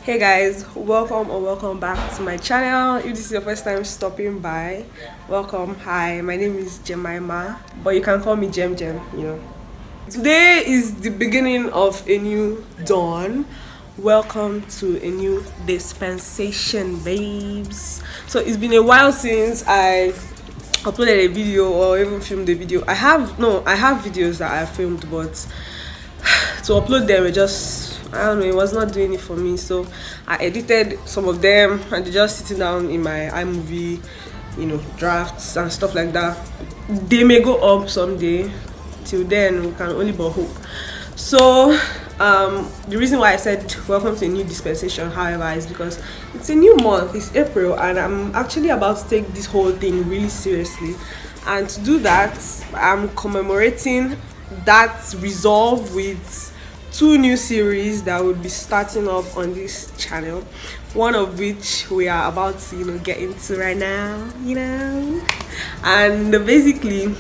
Hey guys, welcome or welcome back to my channel. If this is your first time stopping by, welcome. Hi, my name is Jemima, but you can call me Jem. Today is the beginning of a new dawn. Welcome to a new dispensation, babes. So it's been a while since I uploaded a video or even filmed a video. I have videos that I filmed, but to upload them, I don't know, it was not doing it for me. So I edited some of them and they're just sitting down in my iMovie, drafts and stuff like that. They may go up someday. Till then, we can only but hope. So the reason why I said welcome to a new dispensation, however, is because it's a new month. It's April, and I'm actually about to take this whole thing really seriously. And to do that, I'm commemorating that resolve with two new series that will be starting up on this channel, one of which we are about to get into right now, and basically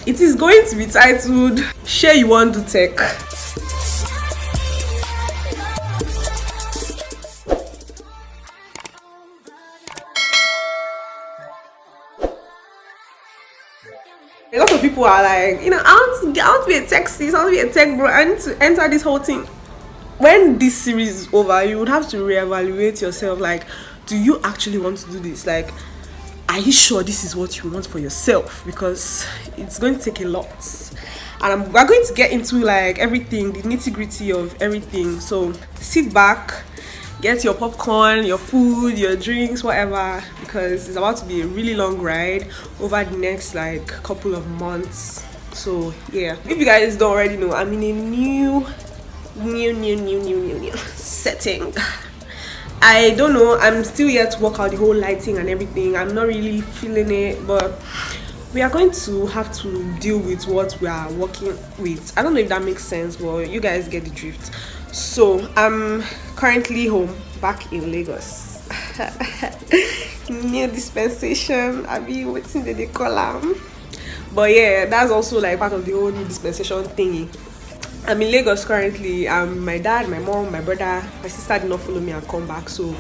it is going to be titled Shey You Want to Tech. A lot of people are like, I want to be a tech sis, I want to be a tech bro, I need to enter this whole thing. When this series is over, you would have to reevaluate yourself. Like, do you actually want to do this? Like, are you sure this is what you want for yourself? Because it's going to take a lot. And we're going to get into like everything, the nitty-gritty of everything. So sit back, get your popcorn, your food, your drinks, whatever, because it's about to be a really long ride over the next like couple of months. So yeah, if you guys don't already know, I'm in a new setting. I don't know, I'm still yet to work out the whole lighting and everything. I'm not really feeling it, but we are going to have to deal with what we are working with. I don't know if that makes sense, but you guys get the drift. So I'm currently home back in Lagos. New dispensation, I be waiting that they call them. But yeah, that's also like part of the whole new dispensation thingy. I'm in Lagos currently. My dad, my mom, my brother, my sister did not follow me and come back. So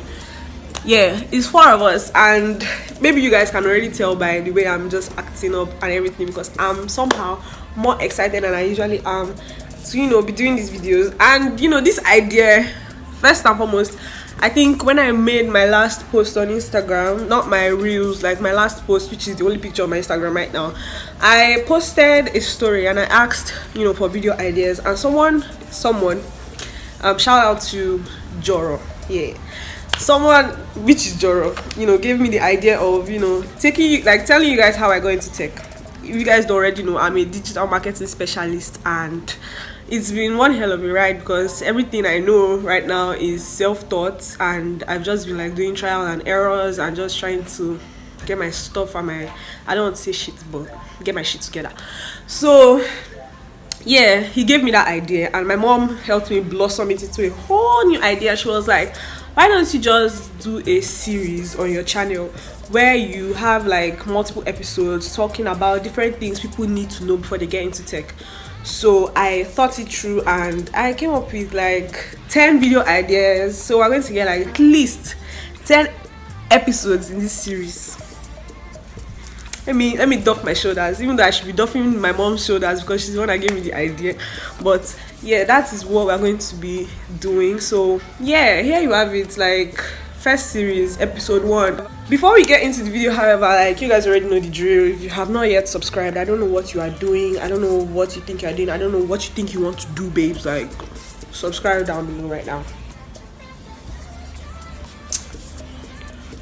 yeah, it's four of us, and maybe you guys can already tell by the way I'm just acting up and everything, because I'm somehow more excited than I usually am to be doing these videos. And this idea, first and foremost, I think when I made my last post on Instagram, not my reels, like my last post, which is the only picture on my Instagram right now, I posted a story and I asked for video ideas, and someone shout out to Joro, someone, which is Joro, gave me the idea of telling you guys how I go into tech. If you guys don't already know, I'm a digital marketing specialist, and it's been one hell of a ride, because everything I know right now is self-taught, and I've just been like doing trial and errors and just trying to get my stuff and I don't want to say shit, but get my shit together. So yeah, he gave me that idea, and my mom helped me blossom it into a whole new idea. She was like, why don't you just do a series on your channel where you have like multiple episodes talking about different things people need to know before they get into tech? So I thought it through and I came up with like 10 video ideas. So we're going to get like at least 10 episodes in this series. Let me duff my shoulders, even though I should be duffing my mom's shoulders because she's the one that gave me the idea. But yeah, that is what we're going to be doing. So yeah, here you have it, like first series, episode 1. Before we get into the video, however, like you guys already know the drill. If you have not yet subscribed, I don't know what you are doing, I don't know what you think you're doing, I don't know what you think you want to do, babes. Like, subscribe down below right now.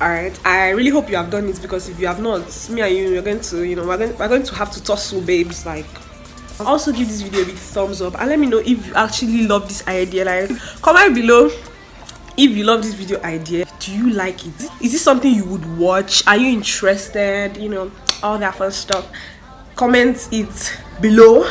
Alright, I really hope you have done it, because if you have not, me and you, we're going to have to tussle, babes. Like, also give this video a big thumbs up and let me know if you actually love this idea. Like, comment below if you love this video idea. Do you like it? Is this something you would watch? Are you interested? All that fun stuff. Comment it below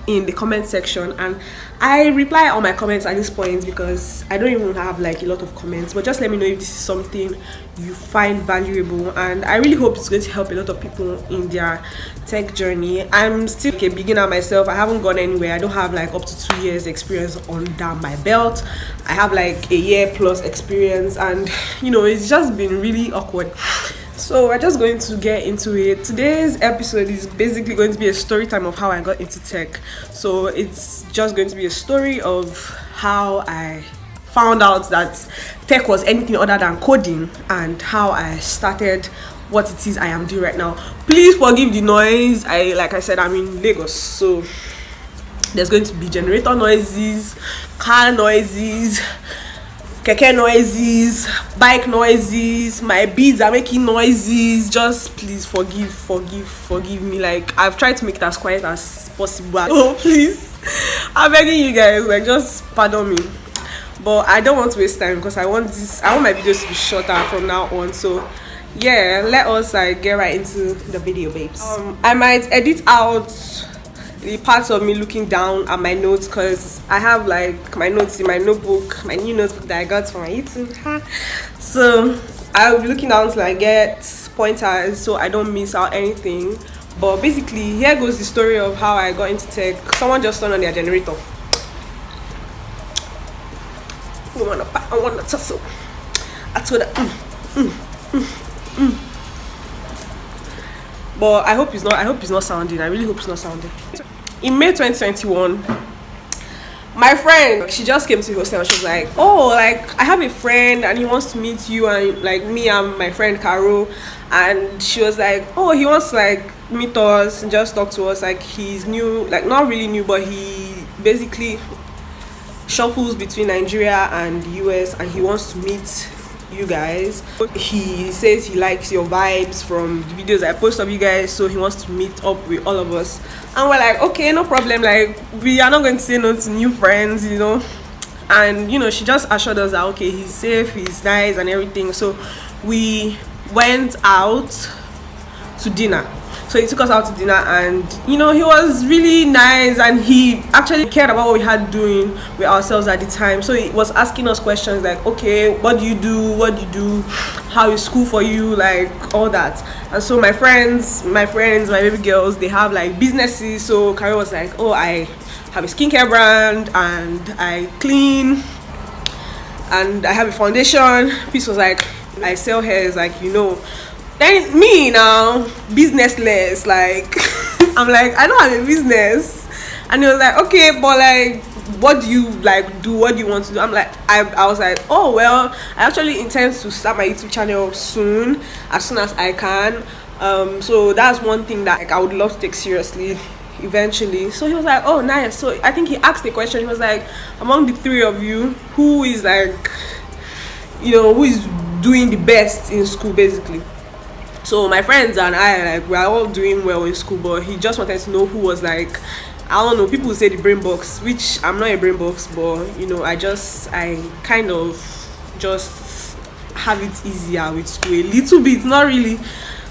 in the comment section, and I reply all my comments at this point because I don't even have like a lot of comments. But just let me know if this is something you find valuable, and I really hope it's going to help a lot of people in their tech journey. I'm still a beginner myself. I haven't gone anywhere. I don't have like up to 2 years experience under my belt. I have like a year plus experience, and you know, it's just been really awkward. So we're just going to get into it. Today's episode is basically going to be a story time of how I got into tech. So it's just going to be a story of how I found out that tech was anything other than coding, and how I started what it is I am doing right now. Please forgive the noise. Like I said, I'm in Lagos, so there's going to be generator noises, car noises, keke noises, bike noises, my beads are making noises. Just please forgive me. Like, I've tried to make it as quiet as possible. Oh please, I'm begging you guys, like, just pardon me. But I don't want to waste time because I want my videos to be shorter from now on. So yeah, let us get right into the video, babes. I might edit out the parts of me looking down at my notes because I have like my notes in my notebook, my new notebook that I got from my YouTube. So I'll be looking down till I get pointers so I don't miss out anything. But basically, here goes the story of how I got into tech. Someone just turned on their generator. I wanna tussle. I told her. But I hope it's not sounding. I really hope it's not sounding. In May 2021, my friend, she just came to the hostel and she was like, oh, like, I have a friend and he wants to meet you, and like me and my friend Caro. And she was like, oh, he wants to like meet us and just talk to us. Like, he's new, like not really new, but he basically shuffles between Nigeria and the US, and he wants to meet you guys. He says he likes your vibes from the videos I post of you guys, so he wants to meet up with all of us. And we're like, okay, no problem, like, we are not going to say no to new friends, you know. And you know, she just assured us that okay, he's safe, he's nice and everything. So we went out to dinner. So he took us out to dinner, and you know, he was really nice, and he actually cared about what we had doing with ourselves at the time. So he was asking us questions like, okay, what do you do, how is school for you, like all that. And so my friends, my baby girls, they have like businesses. So Carrie was like, oh, I have a skincare brand and I clean and I have a foundation. Peace was like, I sell hairs, like, you know. Then me now, businessless, like I'm like, I don't have a business. And he was like, okay, but like, what do you like do? What do you want to do? I'm like, I was like, oh well, I actually intend to start my YouTube channel soon as I can. So that's one thing that like, I would love to take seriously eventually. So he was like, oh nice. So I think he asked the question. He was like, among the three of you, who is like, you know, who is doing the best in school, basically. So my friends and I, like, we're all doing well in school, but he just wanted to know who was like, I don't know, people say the brain box, which I'm not a brain box, but you know, I kind of just have it easier with school a little bit, not really.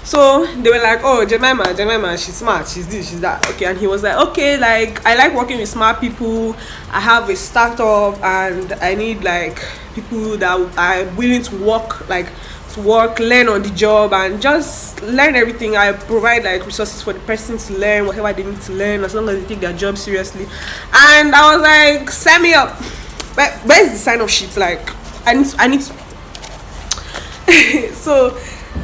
So they were like, oh, Jemima, she's smart, she's this, she's that. Okay, and he was like, okay, like, I like working with smart people. I have a startup and I need like people that are willing to work, learn on the job, and just learn everything. I provide like resources for the person to learn whatever they need to learn, as long as they take their job seriously. And I was like, sign me up. Where's the sign up sheet? Like, I need to so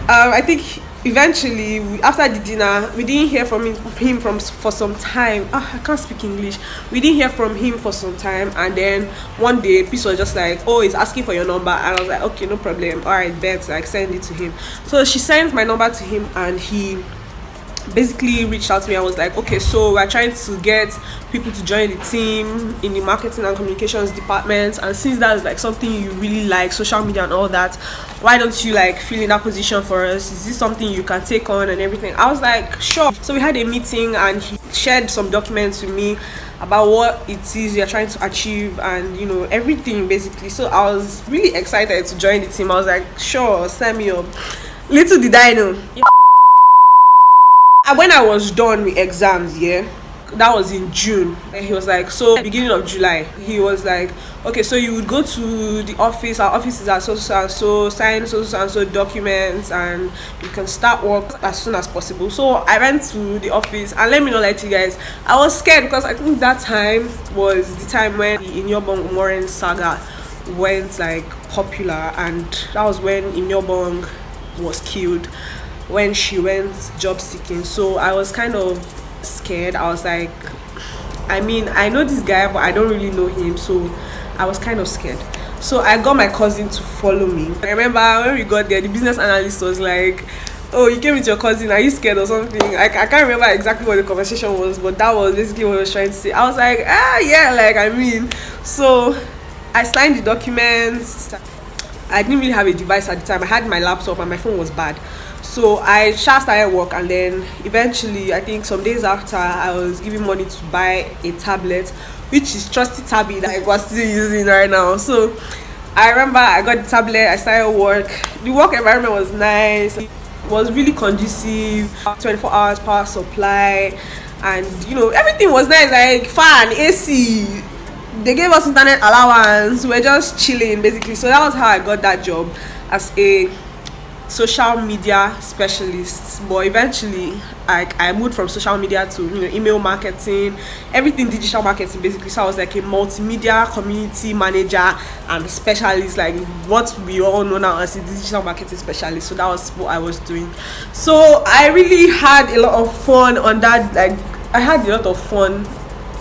I think eventually after the dinner we didn't hear from him for some time. I can't speak English. We didn't hear from him for some time, and then one day Peace was just like, oh, he's asking for your number. And I was like, okay, no problem, all right, bet, like, send it to him. So she sent my number to him, and he basically reached out to me. I was like, okay, so we're trying to get people to join the team in the marketing and communications department, and since that's like something you really like, social media and all that, why don't you like fill in that position for us? Is this something you can take on and everything? I was like, sure. So we had a meeting, and he shared some documents with me about what it is you're trying to achieve, and you know, everything basically. So I was really excited to join the team. I was like, sure, sign me up. Little did I know, when I was done with exams, yeah, that was in June. And he was like, so beginning of July, he was like, okay, so you would go to the office. Our office is at so and so, sign so and so documents, and you can start work as soon as possible. So I went to the office, and let me not lie to you guys, I was scared because I think that time was the time when the Inyobong Umoren saga went like popular, and that was when Inyobong was killed when she went job seeking. So I was kind of scared. I was like, I mean, I know this guy, but I don't really know him, so I was kind of scared. So I got my cousin to follow me. I remember when we got there, the business analyst was like, oh, you came with your cousin, are you scared or something? I can't remember exactly what the conversation was, but that was basically what I was trying to say. I was like, yeah, like, I mean. So I signed the documents. I didn't really have a device at the time. I had my laptop and my phone was bad. So I just started work, and then eventually, I think some days after, I was giving money to buy a tablet, which is trusty tabby that I was still using right now. So I remember I got the tablet, I started work. The work environment was nice. It was really conducive, 24 hours power supply, and everything was nice, like fan, AC. They gave us internet allowance. We were just chilling basically. So that was how I got that job, as a social media specialist. But eventually I moved from social media to email marketing, everything digital marketing basically. So I was like a multimedia community manager and specialist, like what we all know now as a digital marketing specialist. So that was what I was doing. So I really had a lot of fun on that. Like I had a lot of fun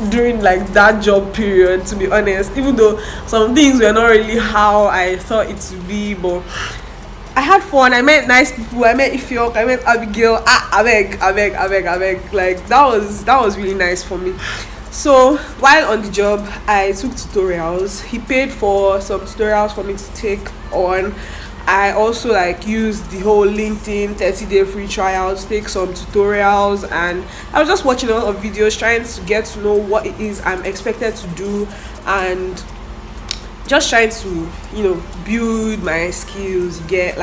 during like that job period, to be honest, even though some things were not really how I thought it to be. But I had fun. I met nice people. I met Ifiok. I met Abigail. I beg. Like that was really nice for me. So while on the job, I took tutorials. He paid for some tutorials for me to take on. I also like used the whole LinkedIn 30-day free trial to take some tutorials, and I was just watching a lot of videos trying to get to know what it is I'm expected to do, and just trying to build my skills, get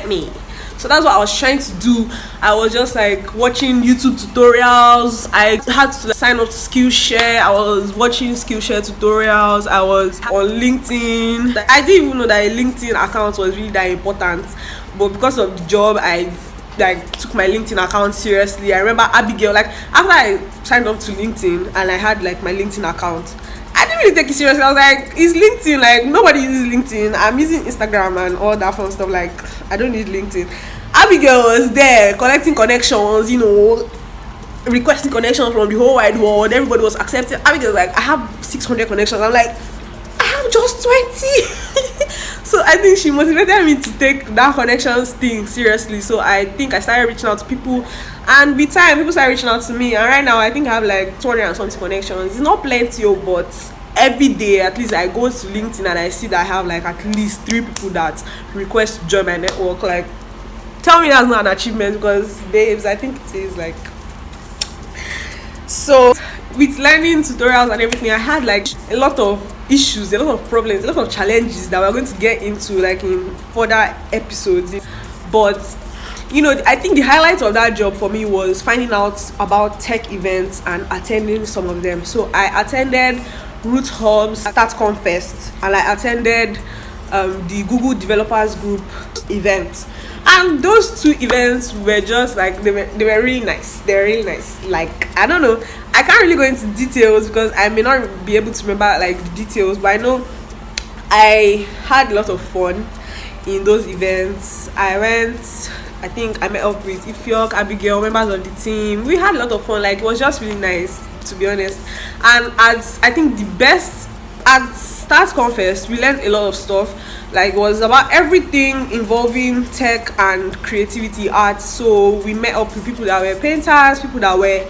me. So that's what I was trying to do. I was just like watching YouTube tutorials. I had to sign up to Skillshare. I was watching Skillshare tutorials. I was on LinkedIn. I didn't even know that a LinkedIn account was really that important, but because of the job, I took my LinkedIn account seriously. I remember Abigail, like after I signed up to LinkedIn and I had like my LinkedIn account, I didn't really take it seriously. I was like, is LinkedIn, like nobody uses LinkedIn. I'm using Instagram and all that fun stuff. Like I don't need LinkedIn. Abigail was there collecting connections, requesting connections from the whole wide world. Everybody was accepting. Abigail was like, I have 600 connections. I'm like, I have just 20. So I think she motivated me to take that connections thing seriously. So I think I started reaching out to people, and with time people started reaching out to me, and right now I think I have like 200 and something connections. It's not plenty, but every day at least I go to LinkedIn and I see that I have like at least 3 people that request to join my network. Like, tell me that's not an achievement, because babes, I think it is. Like, so with learning tutorials and everything, I had like a lot of issues, a lot of problems, a lot of challenges that we're going to get into like in further episodes. But I think the highlight of that job for me was finding out about tech events and attending some of them. So I attended Root Hub's StartCon Fest, and I attended the Google Developers Group event. And those 2 events were just like, they were really nice. They're really nice. Like, I don't know, I can't really go into details because I may not be able to remember like the details, but I know I had a lot of fun in those events. I think I met up with Ifiok, Abigail, members of the team. We had a lot of fun. Like, it was just really nice, to be honest. And as I think the best at StartCon Fest, we learned a lot of stuff. Like, it was about everything involving tech and creativity, art. So we met up with people that were painters, people that were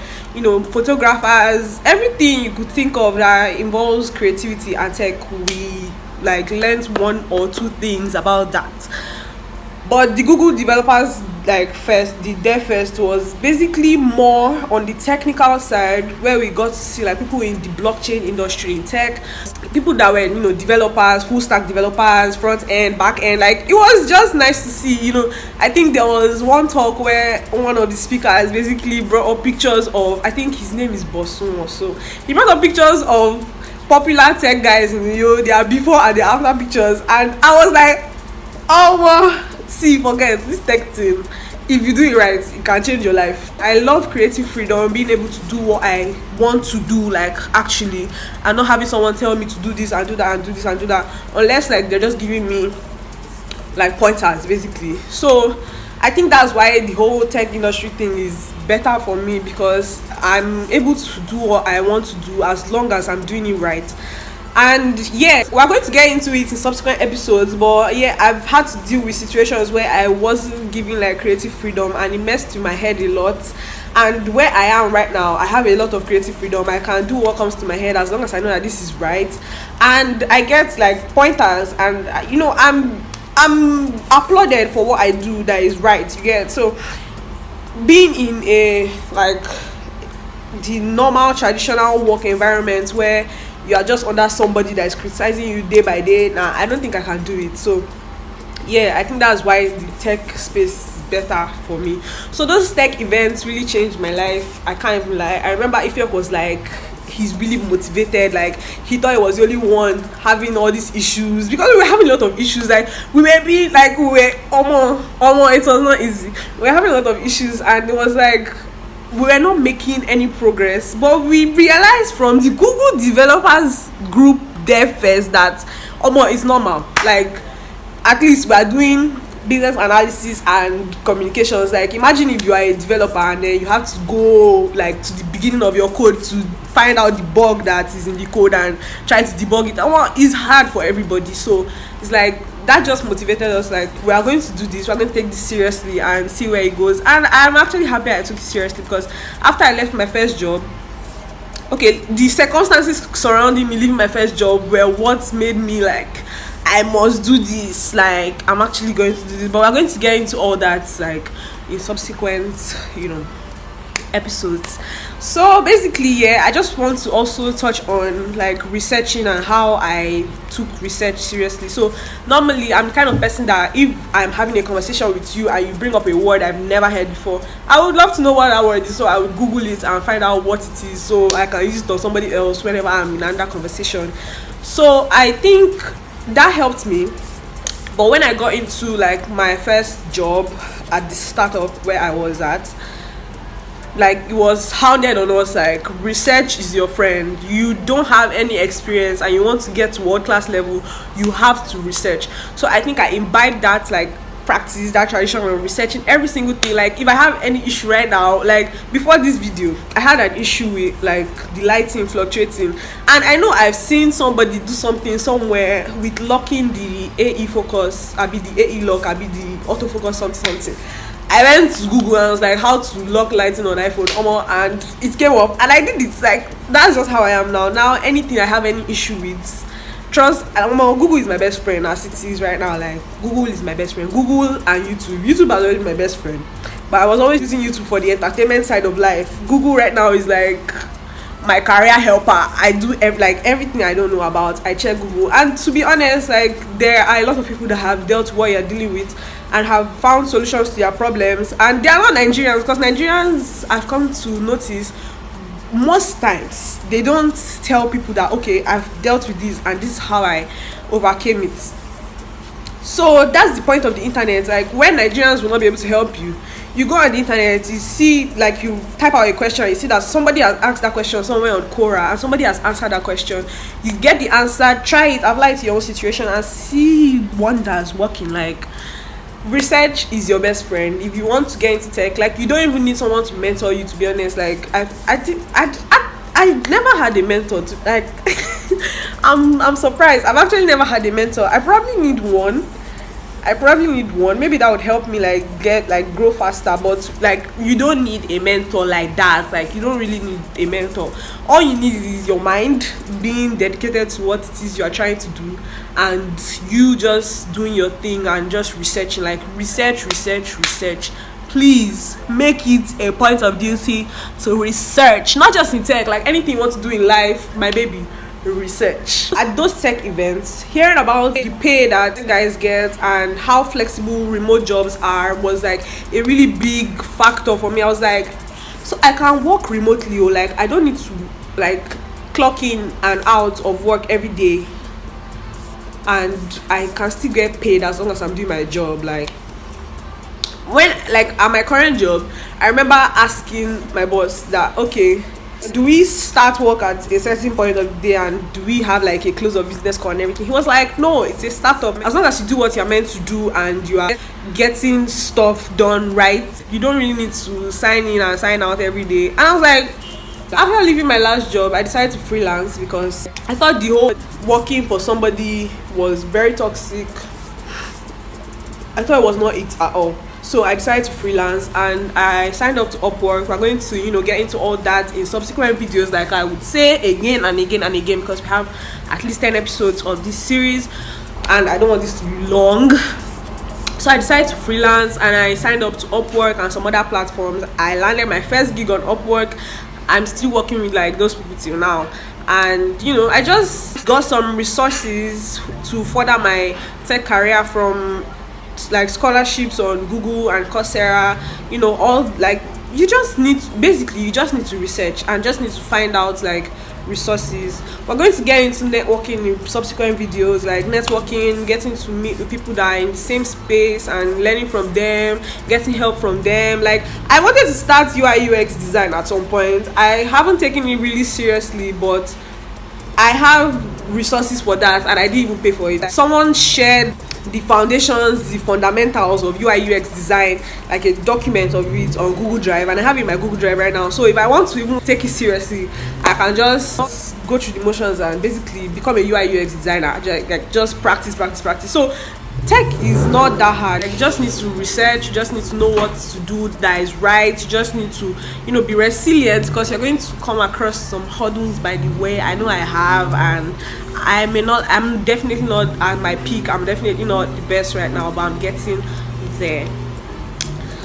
photographers, everything you could think of that involves creativity and tech. We like learned 1 or 2 things about that. But the Google Developers like first the dev first was basically more on the technical side, where we got to see like people in the blockchain industry, in tech, people that were, developers, full stack developers, front end, back end. Like, it was just nice to see. I think there was one talk where one of the speakers basically brought up pictures of, I think his name is Bosun or so. He brought up pictures of popular tech guys in their before and their after pictures, and I was like, oh well, see, forget this tech thing. If you do it right, it can change your life. I love creative freedom, being able to do what I want to do, like, actually, and not having someone tell me to do this and do that and do this and do that, unless like they're just giving me like pointers, basically. So I think that's why the whole tech industry thing is better for me, because I'm able to do what I want to do as long as I'm doing it right. And yeah, we're going to get into it in subsequent episodes, but yeah, I've had to deal with situations where I wasn't given like creative freedom, and it messed with my head a lot. And where I am right now, I have a lot of creative freedom. I can do what comes to my head as long as I know that this is right, and I get like pointers, and I'm applauded for what I do that is right, you get. So being in a like the normal traditional work environment where you are just under somebody that is criticizing you day by day, nah, I don't think I can do it. So yeah, I think that's why the tech space is better for me. So those tech events really changed my life. I can't even lie. I remember Ifiok was like, he's really motivated, like he thought he was the only one having all these issues, because we were having a lot of issues. Like, we were being like, we were almost, it was not easy. We were having a lot of issues, and it was like we were not making any progress. But we realized from the Google developers group dev fest that it's normal. Like, at least we are doing business analysis and communications. Like, imagine if you are a developer and then you have to go like to the beginning of your code to find out the bug that is in the code and try to debug it. It's hard for everybody. So it's like that just motivated us, like, we are going to do this, we're going to take this seriously and see where it goes. And I'm actually happy I took it seriously, because after I left my first job, okay, the circumstances surrounding me leaving my first job were what made me like, I must do this, like, I'm actually going to do this. But we're going to get into all that like in subsequent episodes. So basically, yeah, I just want to also touch on like researching and how I took research seriously. So normally I'm the kind of person that if I'm having a conversation with you and you bring up a word I've never heard before, I would love to know what that word is. So I would Google it and find out what it is, so I can use it on somebody else whenever I'm in another conversation. So I think that helped me. But when I got into like my first job at the startup where I was at, like, it was hounded on us like, research is your friend. You don't have any experience and you want to get to world class level, you have to research. So I think I imbibed that like practice, that tradition of researching every single thing. Like, if I have any issue right now, like before this video I had an issue with like the lighting fluctuating, and I know I've seen somebody do something somewhere with locking the AE focus, I be the AE lock, I be the autofocus something. I went to Google and I was like, how to lock lighting on iPhone, and it came up and I did it. Like, that's just how I am now. Anything I have any issue with, trust, Google is my best friend as it is right now. Like, Google is my best friend. Google and YouTube are already my best friend, but I was always using YouTube for the entertainment side of life. Google right now is like my career helper. I do everything I don't know about, I check Google. And to be honest, like, there are a lot of people that have dealt with what you're dealing with and have found solutions to their problems, and they are not Nigerians, because Nigerians, I've come to notice, most times they don't tell people that, okay, I've dealt with this and this is how I overcame it. So that's the point of the internet. Like, when Nigerians will not be able to help you, you go on the internet, you see, like, you type out a question, you see that somebody has asked that question somewhere on Quora and somebody has answered that question. You get the answer, try it, apply it to your own situation, and see wonders working. Like, research is your best friend if you want to get into tech. Like, you don't even need someone to mentor you, to be honest. Like, I never had a mentor to, like, I'm surprised. I've actually never had a mentor. I probably need one. Maybe that would help me like grow faster. But like, you don't need a mentor like that. Like, you don't really need a mentor. All you need is your mind being dedicated to what it is you are trying to do, and you just doing your thing and just researching. Like, research, please make it a point of duty to research, not just in tech, like anything you want to do in life, my baby, research. At those tech events, hearing about the pay that guys get and how flexible remote jobs are was like a really big factor for me. I was like, so I can work remotely, or like I don't need to like clock in and out of work every day, and I can still get paid as long as I'm doing my job. Like when, like at my current job, I remember asking my boss that, okay, do we start work at a certain point of the day and do we have like a close of business call and everything? He was like, no, it's a startup. As long as you do what you're meant to do and you are getting stuff done right, you don't really need to sign in and sign out every day. And I was like, after leaving my last job, I decided to freelance because I thought the whole working for somebody was very toxic. I thought it was not it at all. So I decided to freelance and I signed up to Upwork. We're going to, get into all that in subsequent videos, like I would say again and again and again, because we have at least 10 episodes of this series and I don't want this to be long. So I decided to freelance and I signed up to Upwork and some other platforms. I landed my first gig on Upwork. I'm still working with like those people till now. And I just got some resources to further my tech career, from like scholarships on Google and Coursera, all like you just need to research and just need to find out like resources. We're going to get into networking in subsequent videos, like networking, getting to meet with people that are in the same space and learning from them, getting help from them. Like I wanted to start UI UX design at some point. I haven't taken it really seriously, but I have resources for that and I didn't even pay for it. Someone shared the foundations, the fundamentals of UI UX design, like a document of it on Google Drive, and I have it in my Google Drive right now. So if I want to even take it seriously, I can just go through the motions and basically become a UI UX designer. Just practice. So tech is not that hard. Like, you just need to research, you just need to know what to do that is right, you just need to be resilient, because you're going to come across some hurdles by the way. I know I have, and I'm definitely not at my peak, I'm definitely not the best right now, but I'm getting there.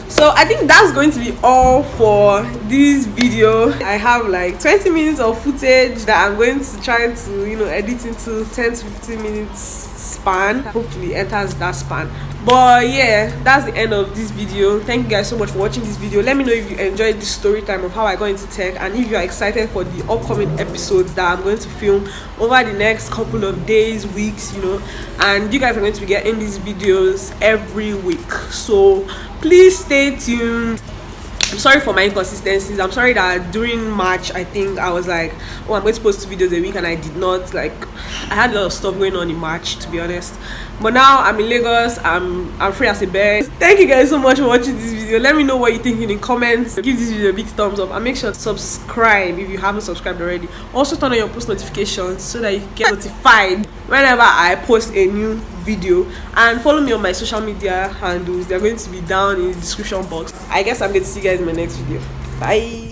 So I think that's going to be all for this video. I have like 20 minutes of footage that I'm going to try to edit into 10 to 15 minutes span. Hopefully enters that span. But yeah, that's the end of this video. Thank you guys so much for watching this video. Let me know if you enjoyed this story time of how I got into tech, and if you are excited for the upcoming episodes that I'm going to film over the next couple of days, weeks, and you guys are going to be getting these videos every week. So please stay tuned. I'm sorry for my inconsistencies. I'm sorry that during March, I think I was like, oh, I'm going to post 2 videos a week, and I did not. Like, I had a lot of stuff going on in March, to be honest. But now I'm in Lagos. I'm free as a bird. Thank you guys so much for watching this video. Let me know what you think in the comments. Give this video a big thumbs up and make sure to subscribe if you haven't subscribed already. Also turn on your post notifications so that you get notified whenever I post a new video, and follow me on my social media handles. They're going to be down in the description box. I guess I'm going to see you guys in my next video. Bye.